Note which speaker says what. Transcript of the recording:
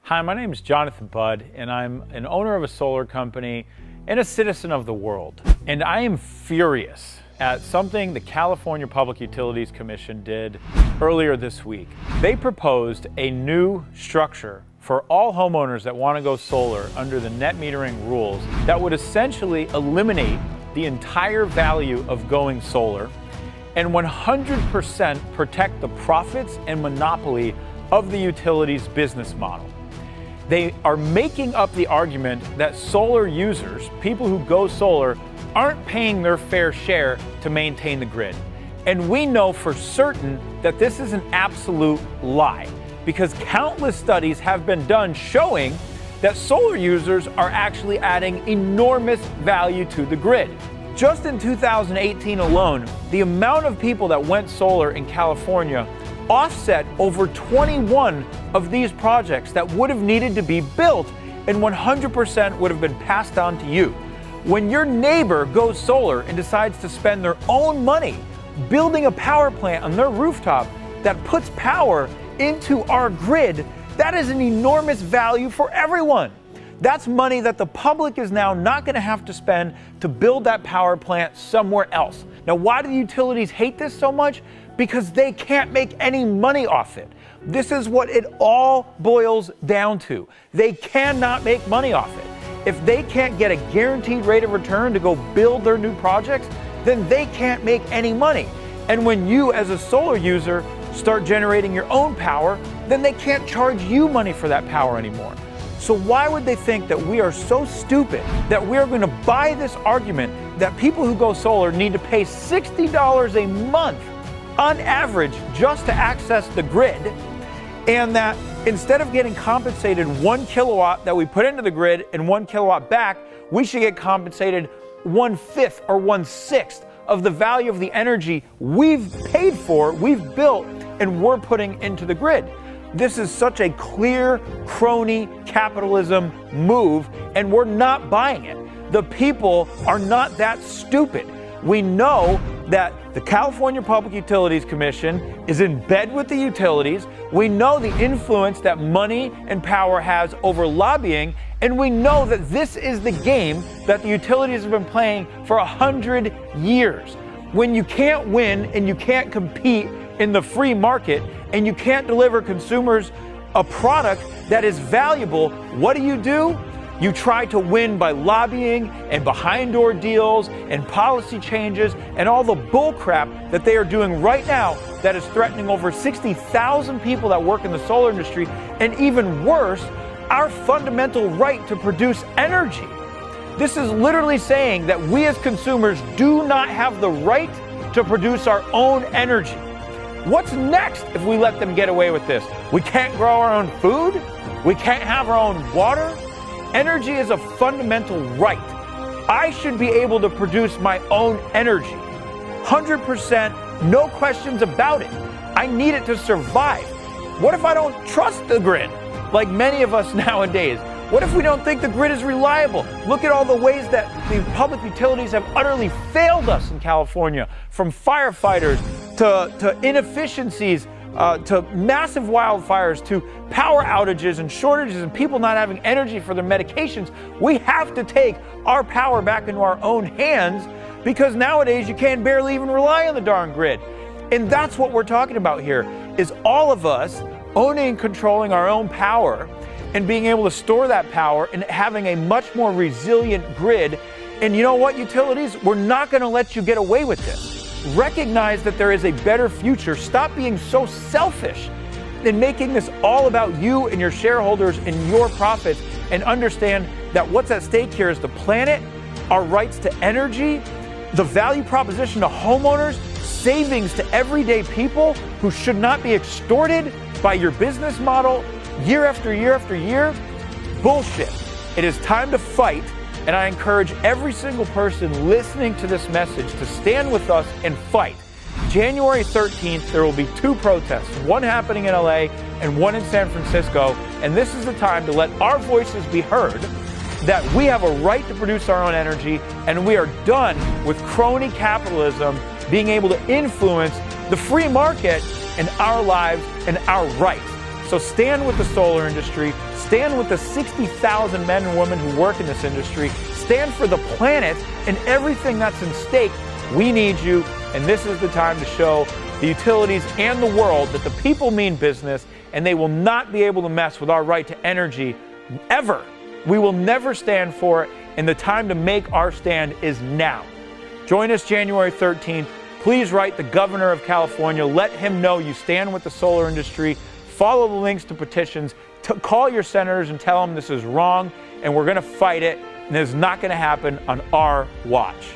Speaker 1: Hi, my name is Jonathan Budd, and I'm an owner of a solar company and a citizen of the world. And I am furious at something the California Public Utilities Commission did earlier this week. They proposed a new structure for all homeowners that want to go solar under the net metering rules that would essentially eliminate the entire value of going solar and 100% protect the profits and monopoly of the utility's business model. They are making up the argument that solar users, people who go solar, aren't paying their fair share to maintain the grid. And we know for certain that this is an absolute lie, because countless studies have been done showing that solar users are actually adding enormous value to the grid. Just in 2018 alone, the amount of people that went solar in California offset over 21 of these projects that would have needed to be built, and 100% would have been passed on to you. When your neighbor goes solar and decides to spend their own money building a power plant on their rooftop that puts power into our grid, that is an enormous value for everyone. That's money that the public is now not going to have to spend to build that power plant somewhere else. Now, why do the utilities hate this so much? Because they can't make any money off it. This is what it all boils down to. They cannot make money off it. If they can't get a guaranteed rate of return to go build their new projects, then they can't make any money. And when you, as a solar user, start generating your own power, then they can't charge you money for that power anymore. So why would they think that we are so stupid that we are going to buy this argument that people who go solar need to pay $60 a month on average just to access the grid, and that instead of getting compensated 1 kilowatt that we put into the grid and 1 kilowatt back, we should get compensated 1/5 or 1/6 of the value of the energy we've paid for, we've built, and we're putting into the grid. This is such a clear crony capitalism move, and we're not buying it. The people are not that stupid. We know that the California Public Utilities Commission is in bed with the utilities. We know the influence that money and power has over lobbying, and we know that this is the game that the utilities have been playing for 100 years. When you can't win and you can't compete in the free market and you can't deliver consumers a product that is valuable, what do? You try to win by lobbying and behind-door deals and policy changes and all the bullcrap that they are doing right now that is threatening over 60,000 people that work in the solar industry, and even worse, our fundamental right to produce energy. This is literally saying that we as consumers do not have the right to produce our own energy. What's next if we let them get away with this? We can't grow our own food? We can't have our own water? Energy is a fundamental right. I should be able to produce my own energy. 100%, no questions about it. I need it to survive. What if I don't trust the grid, like many of us nowadays? What if we don't think the grid is reliable? Look at all the ways that the public utilities have utterly failed us in California, from firefighters to inefficiencies, to massive wildfires, to power outages and shortages and people not having energy for their medications. We have to take our power back into our own hands, because nowadays you can barely even rely on the darn grid. And that's what we're talking about here, is all of us owning and controlling our own power and being able to store that power and having a much more resilient grid. And you know what, utilities? We're not going to let you get away with this. Recognize that there is a better future. Stop being so selfish and making this all about you and your shareholders and your profits, and understand that what's at stake here is the planet, our rights to energy, the value proposition to homeowners, savings to everyday people who should not be extorted by your business model year after year after year. Bullshit. It is time to fight. And I encourage every single person listening to this message to stand with us and fight. January 13th, there will be 2 protests, one happening in LA and one in San Francisco. And this is the time to let our voices be heard, that we have a right to produce our own energy, and we are done with crony capitalism being able to influence the free market and our lives and our rights. So stand with the solar industry, stand with the 60,000 men and women who work in this industry, stand for the planet and everything that's in stake. We need you, and this is the time to show the utilities and the world that the people mean business, and they will not be able to mess with our right to energy ever. We will never stand for it, and the time to make our stand is now. Join us January 13th. Please write the governor of California. Let him know you stand with the solar industry. Follow the links to petitions. Call your senators and tell them this is wrong, and we're going to fight it, and it's not going to happen on our watch.